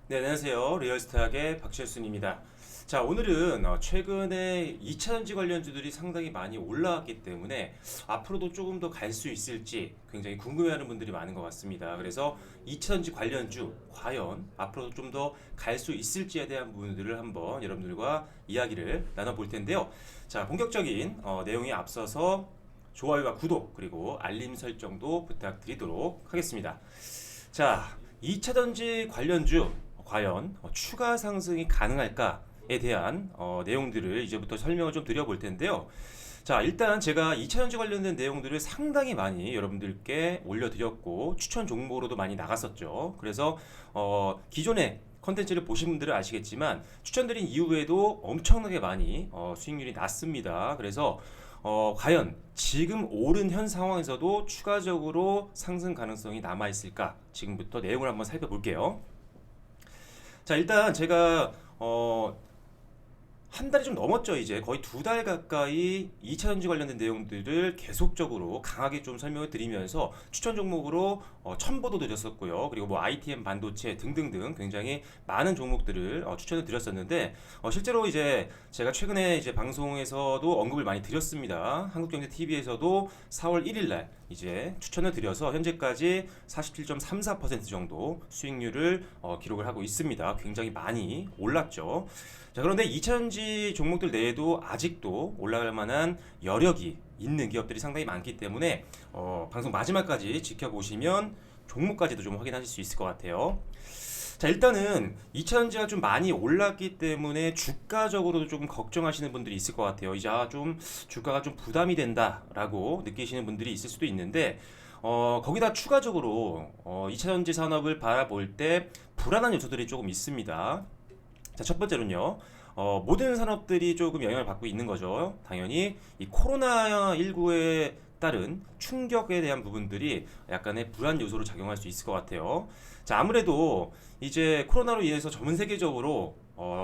네, 안녕하세요. 리얼스탁의 박철순입니다. 자, 오늘은 최근에 2차전지 관련주들이 상당히 많이 올라왔기 때문에 앞으로도 조금 더 갈 수 있을지 굉장히 궁금해하는 분들이 많은 것 같습니다. 그래서 2차전지 관련주 과연 앞으로도 좀 더 갈 수 있을지에 대한 부분들을 한번 여러분들과 이야기를 나눠볼 텐데요. 자, 본격적인 내용에 앞서서 좋아요와 구독 그리고 알림 설정도 부탁드리도록 하겠습니다. 자, 2차전지 관련주 과연 추가 상승이 가능할까에 대한 내용들을 이제부터 설명을 좀 드려볼 텐데요. 자, 일단 제가 2차전지 관련된 내용들을 상당히 많이 여러분들께 올려드렸고 추천 종목으로도 많이 나갔었죠. 그래서 기존에 컨텐츠를 보신 분들은 아시겠지만 추천드린 이후에도 엄청나게 많이 수익률이 났습니다. 그래서 과연 지금 오른 현 상황에서도 추가적으로 상승 가능성이 남아 있을까? 지금부터 내용을 한번 살펴볼게요. 자, 일단 제가 한 달이 좀 넘었죠. 이제 거의 2달 가까이 2차전지 관련된 내용들을 계속적으로 강하게 좀 설명을 드리면서 추천 종목으로 첨보도 드렸었고요. 그리고 뭐 ITM 반도체 등등등 굉장히 많은 종목들을 추천을 드렸었는데 실제로 이제 제가 최근에 이제 방송에서도 언급을 많이 드렸습니다. 한국경제TV에서도 4월 1일 날 이제 추천을 드려서 현재까지 47.34% 정도 수익률을 기록을 하고 있습니다. 굉장히 많이 올랐죠. 자, 그런데 2차전지 종목들 내에도 아직도 올라갈 만한 여력이 있는 기업들이 상당히 많기 때문에 방송 마지막까지 지켜보시면 종목까지도 좀 확인하실 수 있을 것 같아요. 자, 일단은 2차전지가 좀 많이 올랐기 때문에 주가적으로도 조금 걱정하시는 분들이 있을 것 같아요. 이제 좀 주가가 좀 부담이 된다라고 느끼시는 분들이 있을 수도 있는데 거기다 추가적으로 2차전지 산업을 바라볼 때 불안한 요소들이 조금 있습니다. 자, 첫 번째로는요. 모든 산업들이 조금 영향을 받고 있는 거죠. 당연히 이 코로나19에 따른 충격에 대한 부분들이 약간의 불안 요소로 작용할 수 있을 것 같아요. 자, 아무래도 이제 코로나로 인해서 전 세계적으로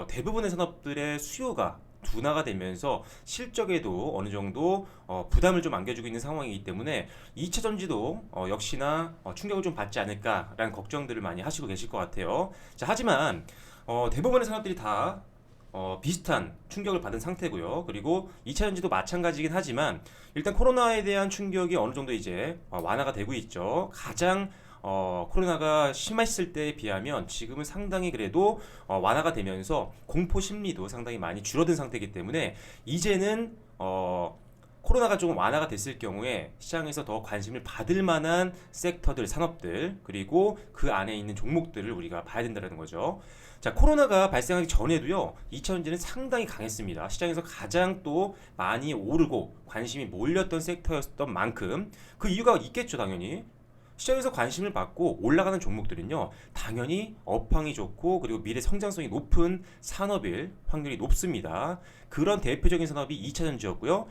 대부분의 산업들의 수요가 둔화가 되면서 실적에도 어느 정도 부담을 좀 안겨주고 있는 상황이기 때문에 2차 전지도 역시나 충격을 좀 받지 않을까라는 걱정들을 많이 하시고 계실 것 같아요. 자, 하지만 대부분의 산업들이 다 비슷한 충격을 받은 상태고요. 그리고 2차 전지도 마찬가지긴 하지만 일단 코로나에 대한 충격이 어느 정도 이제 완화가 되고 있죠. 가장 코로나가 심했을 때에 비하면 지금은 상당히 그래도 완화가 되면서 공포 심리도 상당히 많이 줄어든 상태이기 때문에 이제는 코로나가 조금 완화가 됐을 경우에 시장에서 더 관심을 받을 만한 섹터들, 산업들, 그리고 그 안에 있는 종목들을 우리가 봐야 된다는 거죠. 자, 코로나가 발생하기 전에도요, 2차전지는 상당히 강했습니다. 시장에서 가장 또 많이 오르고 관심이 몰렸던 섹터였던 만큼 그 이유가 있겠죠, 당연히. 시장에서 관심을 받고 올라가는 종목들은요, 당연히 업황이 좋고 그리고 미래 성장성이 높은 산업일 확률이 높습니다. 그런 대표적인 산업이 2차전지였고요.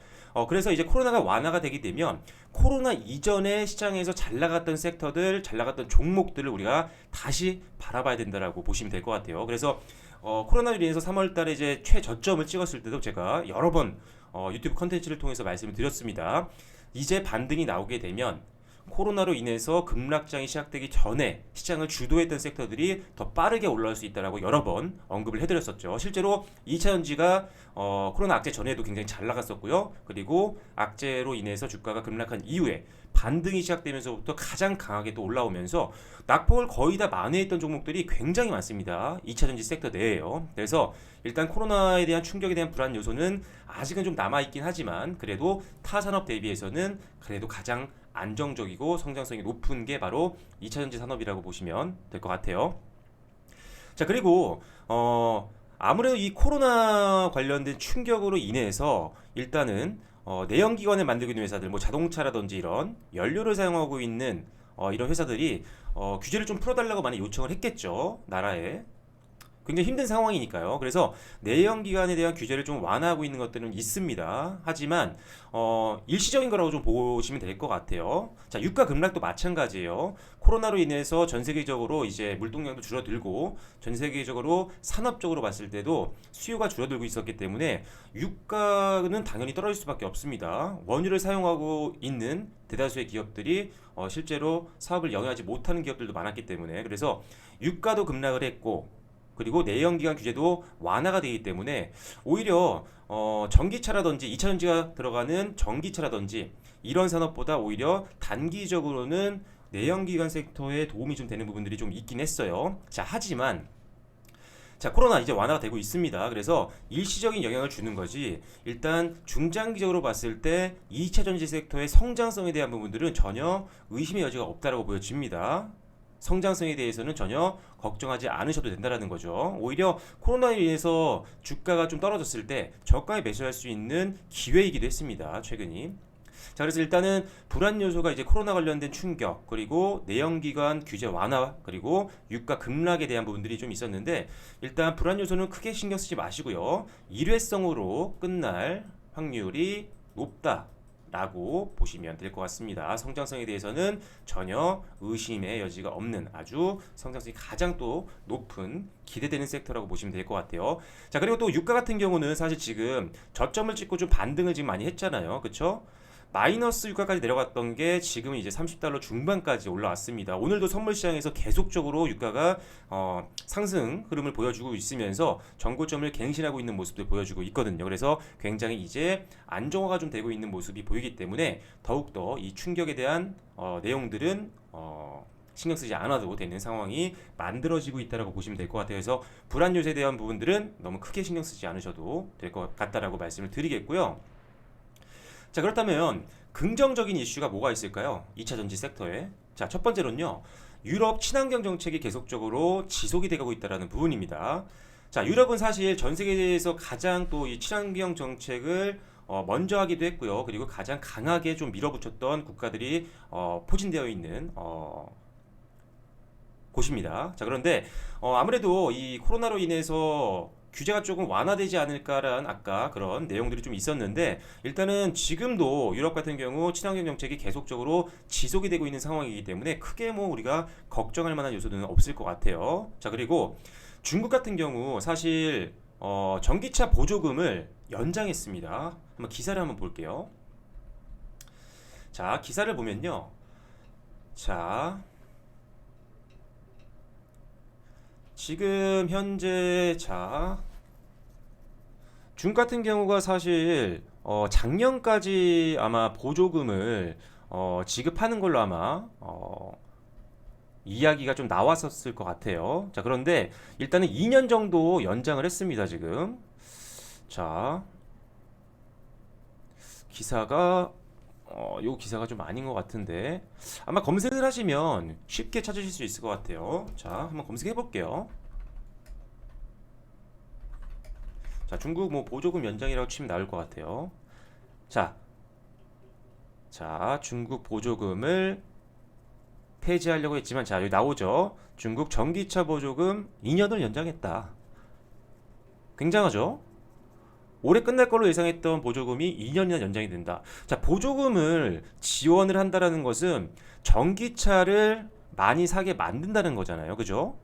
그래서 이제 코로나가 완화가 되게 되면 코로나 이전에 시장에서 잘 나갔던 섹터들, 잘 나갔던 종목들을 우리가 다시 바라봐야 된다라고 보시면 될 것 같아요. 그래서 코로나로 인해서 3월 달에 이제 최저점을 찍었을 때도 제가 여러 번 유튜브 컨텐츠를 통해서 말씀을 드렸습니다. 이제 반등이 나오게 되면 코로나로 인해서 급락장이 시작되기 전에 시장을 주도했던 섹터들이 더 빠르게 올라올 수 있다라고 여러 번 언급을 해드렸었죠. 실제로 2차전지가 코로나 악재 전에도 굉장히 잘 나갔었고요. 그리고 악재로 인해서 주가가 급락한 이후에 반등이 시작되면서부터 가장 강하게 또 올라오면서 낙폭을 거의 다 만회했던 종목들이 굉장히 많습니다. 2차전지 섹터 내에요. 그래서 일단 코로나에 대한 충격에 대한 불안 요소는 아직은 좀 남아있긴 하지만 그래도 타 산업 대비해서는 그래도 가장 안정적이고 성장성이 높은 게 바로 2차전지 산업이라고 보시면 될 것 같아요. 자, 그리고 아무래도 이 코로나 관련된 충격으로 인해서 일단은 내연기관을 만들고 있는 회사들, 뭐 자동차라든지 이런 연료를 사용하고 있는 이런 회사들이 규제를 좀 풀어달라고 많이 요청을 했겠죠, 나라에. 굉장히 힘든 상황이니까요. 그래서 내연기관에 대한 규제를 좀 완화하고 있는 것들은 있습니다. 하지만 일시적인 거라고 좀 보시면 될 것 같아요. 자, 유가 급락도 마찬가지예요. 코로나로 인해서 전 세계적으로 이제 물동량도 줄어들고 전 세계적으로 산업적으로 봤을 때도 수요가 줄어들고 있었기 때문에 유가는 당연히 떨어질 수밖에 없습니다. 원유를 사용하고 있는 대다수의 기업들이 실제로 사업을 영위하지 못하는 기업들도 많았기 때문에 그래서 유가도 급락을 했고 그리고 내연기관 규제도 완화가 되기 때문에 오히려 전기차라든지 2차 전지가 들어가는 전기차라든지 이런 산업보다 오히려 단기적으로는 내연기관 섹터에 도움이 좀 되는 부분들이 좀 있긴 했어요. 자, 하지만 자, 코로나 이제 완화가 되고 있습니다. 그래서 일시적인 영향을 주는 거지. 일단 중장기적으로 봤을 때 2차 전지 섹터의 성장성에 대한 부분들은 전혀 의심의 여지가 없다라고 보여집니다. 성장성에 대해서는 전혀 걱정하지 않으셔도 된다는 거죠. 오히려 코로나로 인해서 주가가 좀 떨어졌을 때 저가에 매수할 수 있는 기회이기도 했습니다. 최근이. 자, 그래서 일단은 불안 요소가 이제 코로나 관련된 충격, 그리고 내연기관 규제 완화, 그리고 유가 급락에 대한 부분들이 좀 있었는데, 일단 불안 요소는 크게 신경 쓰지 마시고요. 일회성으로 끝날 확률이 높다라고 보시면 될 것 같습니다. 성장성에 대해서는 전혀 의심의 여지가 없는 아주 성장성이 가장 또 높은 기대되는 섹터라고 보시면 될 것 같아요. 자, 그리고 또 유가 같은 경우는 사실 지금 저점을 찍고 좀 반등을 지금 많이 했잖아요. 그쵸? 마이너스 유가까지 내려갔던 게 지금은 이제 30달러 중반까지 올라왔습니다. 오늘도 선물 시장에서 계속적으로 유가가 상승 흐름을 보여주고 있으면서 전고점을 갱신하고 있는 모습도 보여주고 있거든요. 그래서 굉장히 이제 안정화가 좀 되고 있는 모습이 보이기 때문에 더욱더 이 충격에 대한 내용들은 신경 쓰지 않아도 되는 상황이 만들어지고 있다고 보시면 될 것 같아요. 그래서 불안 요소에 대한 부분들은 너무 크게 신경 쓰지 않으셔도 될 것 같다라고 말씀을 드리겠고요. 자, 그렇다면 긍정적인 이슈가 뭐가 있을까요? 2차 전지 섹터에. 자, 첫 번째로는요. 유럽 친환경 정책이 계속적으로 지속이 되고 있다는 부분입니다. 자, 유럽은 사실 전 세계에서 가장 또 이 친환경 정책을 먼저 하기도 했고요. 그리고 가장 강하게 좀 밀어붙였던 국가들이 포진되어 있는 곳입니다. 자, 그런데 아무래도 이 코로나로 인해서 규제가 조금 완화되지 않을까라는 아까 그런 내용들이 좀 있었는데, 일단은 지금도 유럽 같은 경우 친환경 정책이 계속적으로 지속이 되고 있는 상황이기 때문에 크게 뭐 우리가 걱정할 만한 요소들은 없을 것 같아요. 자, 그리고 중국 같은 경우 사실 전기차 보조금을 연장했습니다. 한번 기사를 한번 볼게요. 자, 기사를 보면요. 자, 지금 현재 중 같은 경우가 사실 작년까지 아마 보조금을 지급하는 걸로 아마 이야기가 좀 나왔었을 것 같아요. 자, 그런데 일단은 2년 정도 연장을 했습니다, 지금. 자, 기사가 요 기사가 좀 아닌 것 같은데 아마 검색을 하시면 쉽게 찾으실 수 있을 것 같아요. 자, 한번 검색해 볼게요. 자, 중국 뭐 보조금 연장이라고 치면 나올 것 같아요. 자, 중국 보조금을 폐지하려고 했지만, 자, 여기 나오죠. 중국 전기차 보조금 2년을 연장했다. 굉장하죠? 올해 끝날 걸로 예상했던 보조금이 2년이나 연장이 된다. 자, 보조금을 지원을 한다라는 것은 전기차를 많이 사게 만든다는 거잖아요. 그죠?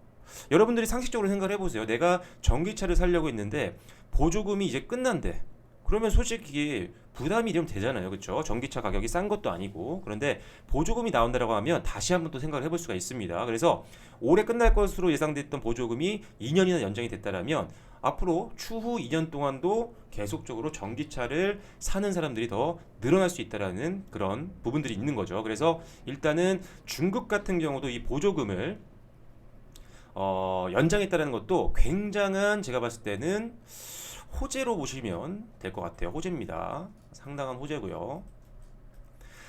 여러분들이 상식적으로 생각을 해보세요. 내가 전기차를 사려고 했는데 보조금이 이제 끝난대. 그러면 솔직히 부담이 좀 되잖아요. 그렇죠? 전기차 가격이 싼 것도 아니고. 그런데 보조금이 나온다라고 하면 다시 한번 또 생각을 해볼 수가 있습니다. 그래서 올해 끝날 것으로 예상됐던 보조금이 2년이나 연장이 됐다라면 앞으로 추후 2년 동안도 계속적으로 전기차를 사는 사람들이 더 늘어날 수 있다라는 그런 부분들이 있는 거죠. 그래서 일단은 중국 같은 경우도 이 보조금을 연장했다는 것도 굉장한, 제가 봤을 때는 호재로 보시면 될 것 같아요. 호재입니다. 상당한 호재고요.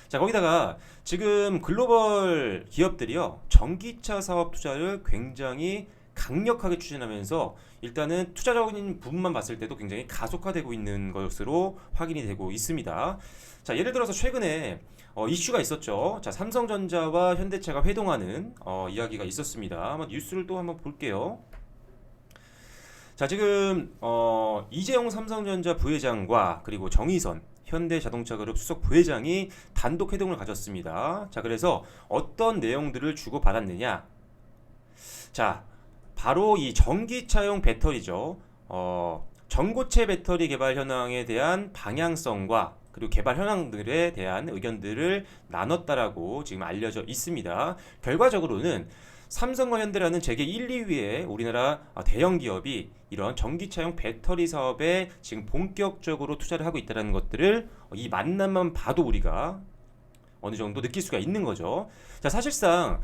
자, 거기다가 지금 글로벌 기업들이요, 전기차 사업 투자를 굉장히 강력하게 추진하면서 일단은 투자적인 부분만 봤을 때도 굉장히 가속화되고 있는 것으로 확인이 되고 있습니다. 자, 예를 들어서 최근에 이슈가 있었죠. 자, 삼성전자와 현대차가 회동하는 이야기가 있었습니다. 한번 뉴스를 또 한번 볼게요. 자, 지금 이재용 삼성전자 부회장과 그리고 정의선 현대자동차그룹 수석 부회장이 단독 회동을 가졌습니다. 자, 그래서 어떤 내용들을 주고받았느냐? 자, 바로 이 전기차용 배터리죠. 전고체 배터리 개발 현황에 대한 방향성과 그리고 개발 현황들에 대한 의견들을 나눴다라고 지금 알려져 있습니다. 결과적으로는 삼성과 현대라는 세계 1, 2위의 우리나라 대형 기업이 이런 전기차용 배터리 사업에 지금 본격적으로 투자를 하고 있다는 것들을 이 만남만 봐도 우리가 어느 정도 느낄 수가 있는 거죠. 자, 사실상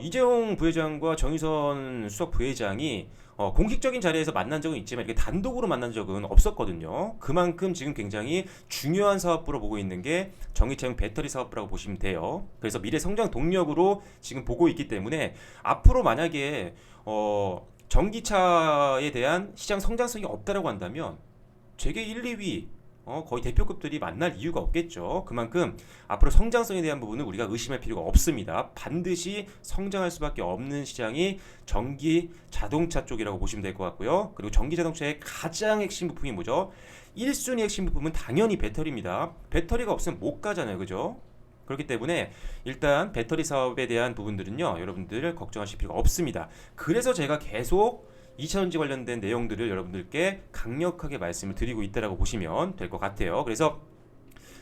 이재용 부회장과 정의선 수석 부회장이 공식적인 자리에서 만난 적은 있지만 이렇게 단독으로 만난 적은 없었거든요. 그만큼 지금 굉장히 중요한 사업부로 보고 있는 게 전기차용 배터리 사업부라고 보시면 돼요. 그래서 미래 성장 동력으로 지금 보고 있기 때문에 앞으로 만약에 전기차에 대한 시장 성장성이 없다라고 한다면 세계 1, 2위 거의 대표급들이 만날 이유가 없겠죠. 그만큼 앞으로 성장성에 대한 부분은 우리가 의심할 필요가 없습니다. 반드시 성장할 수밖에 없는 시장이 전기 자동차 쪽이라고 보시면 될 것 같고요. 그리고 전기 자동차의 가장 핵심 부품이 뭐죠? 1순위 핵심 부품은 당연히 배터리입니다. 배터리가 없으면 못 가잖아요. 그죠? 그렇기 때문에 일단 배터리 사업에 대한 부분들은요, 여러분들 걱정하실 필요가 없습니다. 그래서 제가 계속 2차전지 관련된 내용들을 여러분들께 강력하게 말씀을 드리고 있다라고 보시면 될 것 같아요. 그래서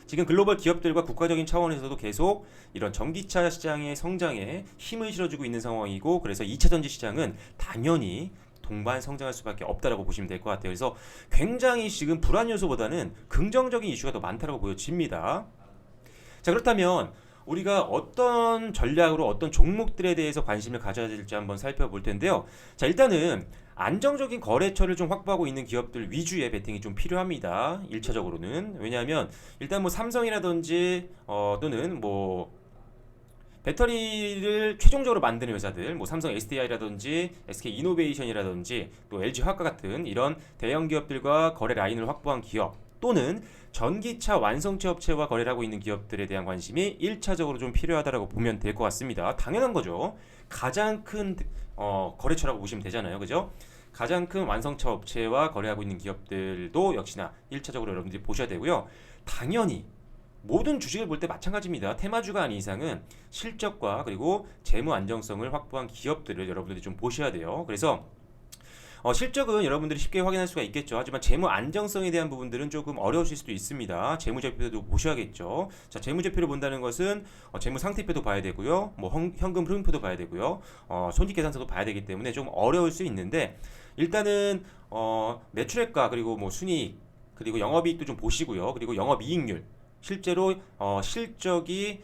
지금 글로벌 기업들과 국가적인 차원에서도 계속 이런 전기차 시장의 성장에 힘을 실어주고 있는 상황이고, 그래서 2차전지 시장은 당연히 동반 성장할 수밖에 없다라고 보시면 될 것 같아요. 그래서 굉장히 지금 불안 요소보다는 긍정적인 이슈가 더 많다라고 보여집니다. 자, 그렇다면 우리가 어떤 전략으로 어떤 종목들에 대해서 관심을 가져야 될지 한번 살펴볼 텐데요. 자, 일단은 안정적인 거래처를 좀 확보하고 있는 기업들 위주의 베팅이 좀 필요합니다. 1차적으로는. 왜냐하면 일단 뭐 삼성이라든지 또는 뭐 배터리를 최종적으로 만드는 회사들, 뭐 삼성 SDI라든지 SK 이노베이션이라든지 또 LG 화학과 같은 이런 대형 기업들과 거래 라인을 확보한 기업, 또는 전기차 완성체 업체와 거래를 하고 있는 기업들에 대한 관심이 1차적으로 좀 필요하다고 보면 될 것 같습니다. 당연한 거죠. 가장 큰 거래처라고 보시면 되잖아요. 그죠? 가장 큰 완성차 업체와 거래하고 있는 기업들도 역시나 1차적으로 여러분들이 보셔야 되고요. 당연히 모든 주식을 볼 때 마찬가지입니다. 테마주가 아닌 이상은 실적과 그리고 재무 안정성을 확보한 기업들을 여러분들이 좀 보셔야 돼요. 그래서 실적은 여러분들이 쉽게 확인할 수가 있겠죠. 하지만 재무 안정성에 대한 부분들은 조금 어려우실 수도 있습니다. 재무제표도 보셔야겠죠. 자, 재무제표를 본다는 것은 재무 상태표도 봐야 되고요. 뭐 현금 흐름표도 봐야 되고요. 손익계산서도 봐야 되기 때문에 좀 어려울 수 있는데, 일단은 매출액과 그리고 뭐 순이익 그리고 영업이익도 좀 보시고요. 그리고 영업이익률, 실제로 실적이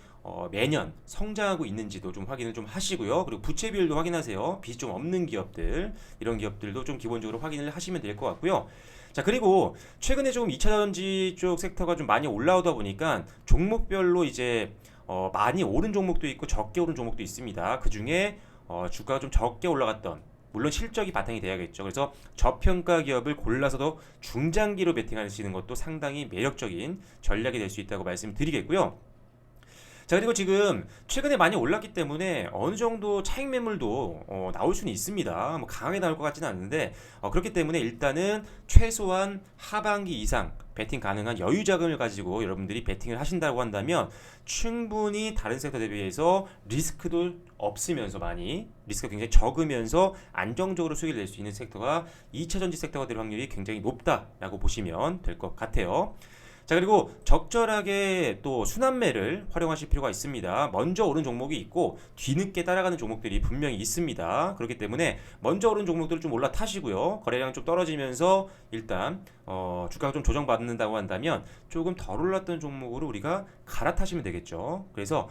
매년 성장하고 있는지도 좀 확인을 좀 하시고요. 그리고 부채 비율도 확인하세요. 빚이 좀 없는 기업들, 이런 기업들도 좀 기본적으로 확인을 하시면 될 것 같고요. 자, 그리고 최근에 조금 2차전지 쪽 섹터가 좀 많이 올라오다 보니까 종목별로 이제 많이 오른 종목도 있고 적게 오른 종목도 있습니다. 그 중에 주가가 좀 적게 올라갔던, 물론 실적이 바탕이 돼야겠죠. 그래서 저평가 기업을 골라서도 중장기로 베팅하시는 것도 상당히 매력적인 전략이 될 수 있다고 말씀드리겠고요. 자, 그리고 지금 최근에 많이 올랐기 때문에 어느 정도 차익 매물도 나올 수는 있습니다. 뭐 강하게 나올 것 같지는 않은데, 그렇기 때문에 일단은 최소한 하반기 이상 베팅 가능한 여유 자금을 가지고 여러분들이 베팅을 하신다고 한다면 충분히 다른 섹터 대비해서 리스크도 없으면서, 많이 리스크가 굉장히 적으면서 안정적으로 수익을 낼 수 있는 섹터가 2차전지 섹터가 될 확률이 굉장히 높다라고 보시면 될 것 같아요. 자, 그리고 적절하게 또 순환매를 활용하실 필요가 있습니다. 먼저 오른 종목이 있고 뒤늦게 따라가는 종목들이 분명히 있습니다. 그렇기 때문에 먼저 오른 종목들을 좀 올라타시고요. 거래량 좀 떨어지면서 일단 주가가 좀 조정받는다고 한다면 조금 덜 올랐던 종목으로 우리가 갈아타시면 되겠죠. 그래서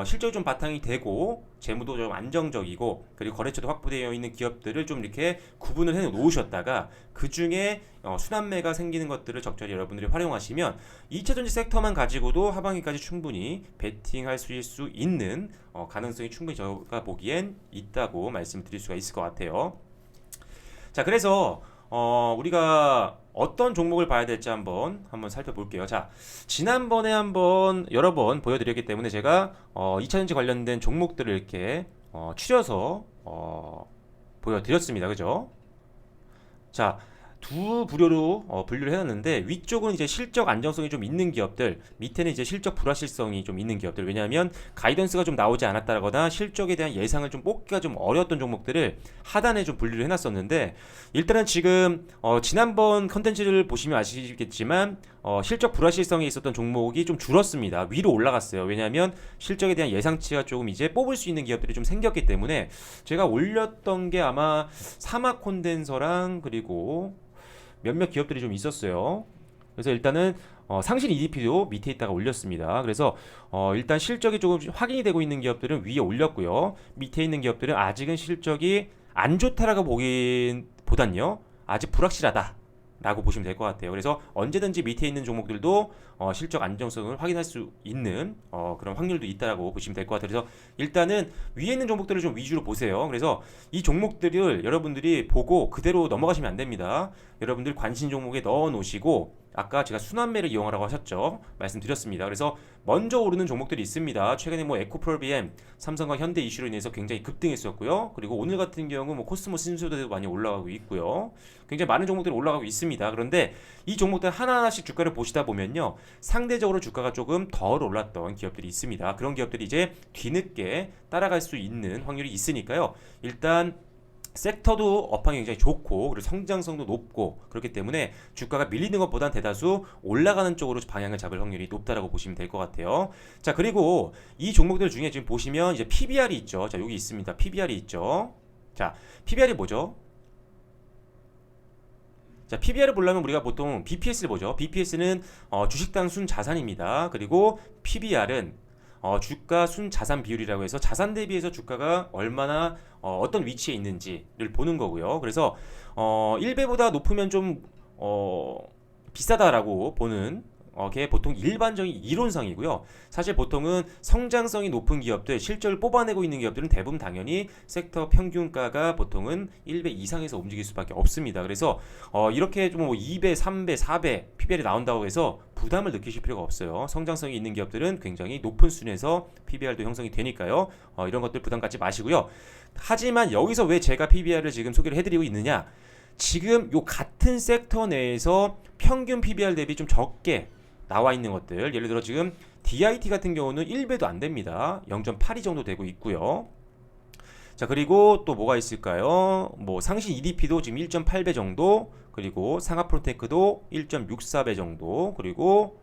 실적이 좀 바탕이 되고 재무도 좀 안정적이고 그리고 거래처도 확보되어 있는 기업들을 좀 이렇게 구분을 해 놓으셨다가 그 중에 순환매가 생기는 것들을 적절히 여러분들이 활용하시면 2차전지 섹터만 가지고도 하반기까지 충분히 베팅할 수 있는 가능성이 충분히 제가 보기엔 있다고 말씀드릴 수가 있을 것 같아요. 자, 그래서 우리가 어떤 종목을 봐야 될지 한번 살펴볼게요. 자, 지난번에 한번 여러 번 보여드렸기 때문에 제가 2차전지 관련된 종목들을 이렇게 추려서 보여드렸습니다. 그죠? 자, 두 부류로 분류를 해놨는데, 위쪽은 이제 실적 안정성이 좀 있는 기업들, 밑에는 이제 실적 불확실성이 좀 있는 기업들. 왜냐하면 가이던스가 좀 나오지 않았다거나 실적에 대한 예상을 좀 뽑기가 좀 어려웠던 종목들을 하단에 좀 분류를 해놨었는데, 일단은 지금 지난번 컨텐츠를 보시면 아시겠지만 실적 불확실성이 있었던 종목이 좀 줄었습니다. 위로 올라갔어요. 왜냐하면 실적에 대한 예상치가 조금 이제 뽑을 수 있는 기업들이 좀 생겼기 때문에 제가 올렸던 게 아마 사막 콘덴서랑 그리고 몇몇 기업들이 좀 있었어요. 그래서 일단은 상신 EDP도 밑에 있다가 올렸습니다. 그래서 일단 실적이 조금 확인이 되고 있는 기업들은 위에 올렸고요. 밑에 있는 기업들은 아직은 실적이 안 좋다라고 보긴 보단요. 아직 불확실하다. 라고 보시면 될 것 같아요. 그래서 언제든지 밑에 있는 종목들도 실적 안정성을 확인할 수 있는 그런 확률도 있다라고 보시면 될 것 같아요. 그래서 일단은 위에 있는 종목들을 좀 위주로 보세요. 그래서 이 종목들을 여러분들이 보고 그대로 넘어가시면 안 됩니다. 여러분들 관심 종목에 넣어 놓으시고 아까 제가 순환매를 이용하라고 하셨죠. 말씀드렸습니다. 그래서 먼저 오르는 종목들이 있습니다. 최근에 뭐 에코프로비엠, 삼성과 현대 이슈로 인해서 굉장히 급등했었고요. 그리고 오늘 같은 경우 뭐 코스모스 신소재도 많이 올라가고 있고요. 굉장히 많은 종목들이 올라가고 있습니다. 그런데 이 종목들 하나하나씩 주가를 보시다 보면요. 상대적으로 주가가 조금 덜 올랐던 기업들이 있습니다. 그런 기업들이 이제 뒤늦게 따라갈 수 있는 확률이 있으니까요. 일단 섹터도 업황이 굉장히 좋고 그리고 성장성도 높고 그렇기 때문에 주가가 밀리는 것보단 대다수 올라가는 쪽으로 방향을 잡을 확률이 높다라고 보시면 될 것 같아요. 자, 그리고 이 종목들 중에 지금 보시면 이제 PBR이 있죠. 자, 여기 있습니다. PBR이 있죠. 자, PBR이 뭐죠? 자, PBR을 보려면 우리가 보통 BPS를 보죠. BPS는 주식당 순자산입니다. 그리고 PBR은 주가 순자산 비율이라고 해서 자산 대비해서 주가가 얼마나 어떤 위치에 있는지를 보는 거고요. 그래서 1배보다 높으면 좀 비싸다라고 보는 게 보통 일반적인 이론상이고요. 사실 보통은 성장성이 높은 기업들, 실적을 뽑아내고 있는 기업들은 대부분 당연히 섹터 평균가가 보통은 1배 이상에서 움직일 수밖에 없습니다. 그래서 이렇게 좀 2배, 3배, 4배 PBR이 나온다고 해서 부담을 느끼실 필요가 없어요. 성장성이 있는 기업들은 굉장히 높은 수준에서 PBR도 형성이 되니까요. 이런 것들 부담 갖지 마시고요. 하지만 여기서 왜 제가 PBR을 지금 소개를 해드리고 있느냐? 지금 요 같은 섹터 내에서 평균 PBR 대비 좀 적게 나와 있는 것들, 예를 들어 지금 DIT 같은 경우는 1배도 안 됩니다. 0.82 정도 되고 있고요. 자, 그리고 또 뭐가 있을까요? 뭐 상신 EDP도 지금 1.8배 정도, 그리고 상하프로테크도 1.64배 정도, 그리고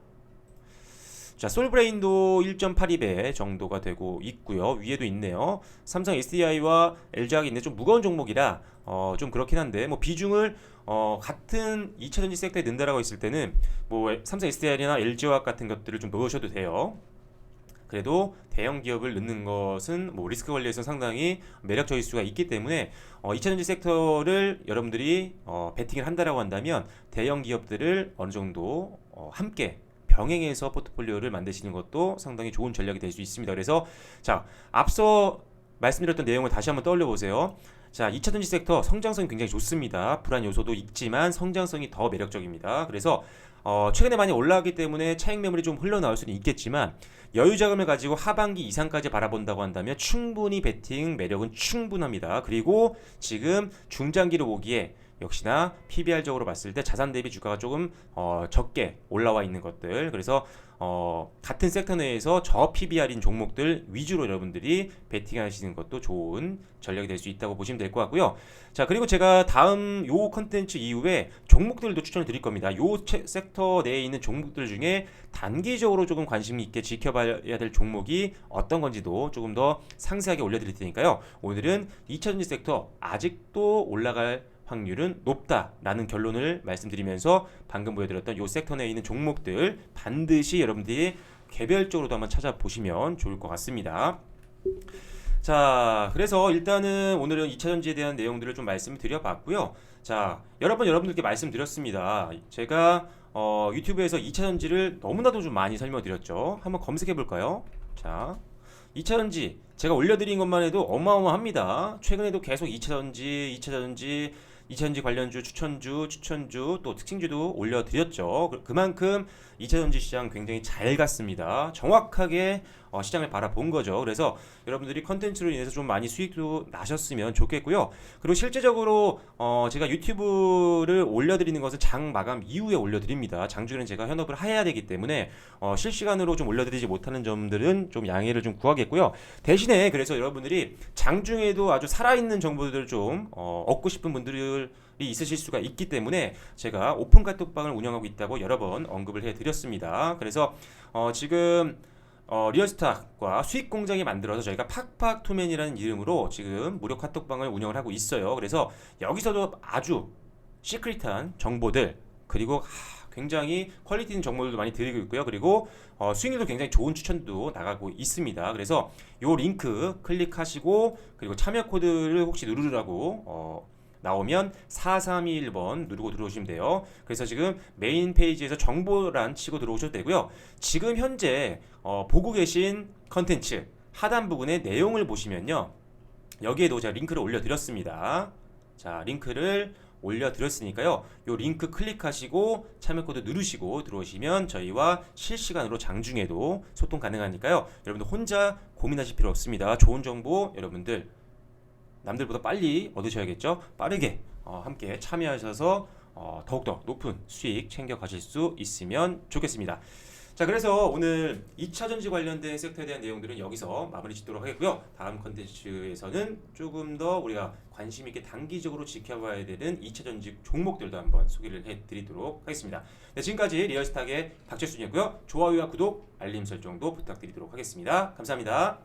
자, 솔브레인도 1.82배 정도가 되고 있고요. 위에도 있네요. 삼성 SDI와 LG화학이 있는데 좀 무거운 종목이라 좀 그렇긴 한데 뭐 비중을 같은 2차전지 섹터에 넣는다라고 했을 때는 뭐 삼성 SDI나 LG화학 같은 것들을 좀 넣으셔도 돼요. 그래도 대형 기업을 넣는 것은 뭐 리스크 관리에서 상당히 매력적일 수가 있기 때문에 2차전지 섹터를 여러분들이 베팅을 한다라고 한다면 대형 기업들을 어느 정도 함께 병행해서 포트폴리오를 만드시는 것도 상당히 좋은 전략이 될 수 있습니다. 그래서 자, 앞서 말씀드렸던 내용을 다시 한번 떠올려 보세요. 자, 2차전지 섹터 성장성이 굉장히 좋습니다. 불안 요소도 있지만 성장성이 더 매력적입니다. 그래서 최근에 많이 올라가기 때문에 차익 매물이 좀 흘러나올 수는 있겠지만 여유 자금을 가지고 하반기 이상까지 바라본다고 한다면 충분히 베팅 매력은 충분합니다. 그리고 지금 중장기로 보기에 역시나 PBR적으로 봤을 때 자산 대비 주가가 조금 적게 올라와 있는 것들, 그래서 같은 섹터 내에서 저 PBR인 종목들 위주로 여러분들이 베팅하시는 것도 좋은 전략이 될 수 있다고 보시면 될 것 같고요. 자, 그리고 제가 다음 요 컨텐츠 이후에 종목들도 추천을 드릴 겁니다. 요 섹터 내에 있는 종목들 중에 단기적으로 조금 관심 있게 지켜봐야 될 종목이 어떤 건지도 조금 더 상세하게 올려드릴 테니까요. 오늘은 2차전지 섹터 아직도 올라갈 확률은 높다라는 결론을 말씀드리면서 방금 보여드렸던 이 섹터 내에 있는 종목들 반드시 여러분들이 개별적으로도 한번 찾아보시면 좋을 것 같습니다. 자, 그래서 일단은 오늘은 2차전지에 대한 내용들을 좀 말씀드려봤고요. 자, 여러분들께 말씀드렸습니다. 제가 유튜브에서 2차전지를 너무나도 좀 많이 설명드렸죠. 한번 검색해볼까요? 자, 2차전지 제가 올려드린 것만 해도 어마어마합니다. 최근에도 계속 2차전지 관련주, 추천주, 또 특징주도 올려드렸죠. 그만큼 2차전지 시장 굉장히 잘 갔습니다. 정확하게 시장을 바라본 거죠. 그래서 여러분들이 컨텐츠로 인해서 좀 많이 수익도 나셨으면 좋겠고요. 그리고 실제적으로 제가 유튜브를 올려드리는 것은 장 마감 이후에 올려드립니다. 장중에는 제가 현업을 해야 되기 때문에 실시간으로 좀 올려드리지 못하는 점들은 좀 양해를 좀 구하겠고요. 대신 대신에 그래서 여러분들이 장중에도 아주 살아있는 정보들을 좀 얻고 싶은 분들이 있으실 수가 있기 때문에 제가 오픈 카톡방을 운영하고 있다고 여러 번 언급을 해드렸습니다. 그래서 지금 리얼스탁과 수익 공장이 만들어서 저희가 팍팍투맨이라는 이름으로 지금 무료 카톡방을 운영을 하고 있어요. 그래서 여기서도 아주 시크릿한 정보들 그리고 굉장히 퀄리티 있는 정보들도 많이 드리고 있고요. 그리고 수익률도 굉장히 좋은 추천도 나가고 있습니다. 그래서 요 링크 클릭하시고 그리고 참여 코드를 혹시 누르라고 나오면 4321번 누르고 들어오시면 돼요. 그래서 지금 메인 페이지에서 정보란 치고 들어오셔도 되고요. 지금 현재 보고 계신 컨텐츠 하단 부분의 내용을 보시면요. 여기에도 제가 링크를 올려드렸습니다. 자, 링크를 올려드렸으니까요. 요 링크 클릭하시고 참여 코드 누르시고 들어오시면 저희와 실시간으로 장중에도 소통 가능하니까요. 여러분들 혼자 고민하실 필요 없습니다. 좋은 정보 여러분들 남들보다 빨리 얻으셔야겠죠. 빠르게 함께 참여하셔서 더욱더 높은 수익 챙겨 가실 수 있으면 좋겠습니다. 자, 그래서 오늘 2차전지 관련된 섹터에 대한 내용들은 여기서 마무리 짓도록 하겠고요. 다음 컨텐츠에서는 조금 더 우리가 관심 있게 단기적으로 지켜봐야 되는 2차전지 종목들도 한번 소개를 해드리도록 하겠습니다. 네, 지금까지 리얼스탁의 박철순이었고요. 좋아요와 구독, 알림 설정도 부탁드리도록 하겠습니다. 감사합니다.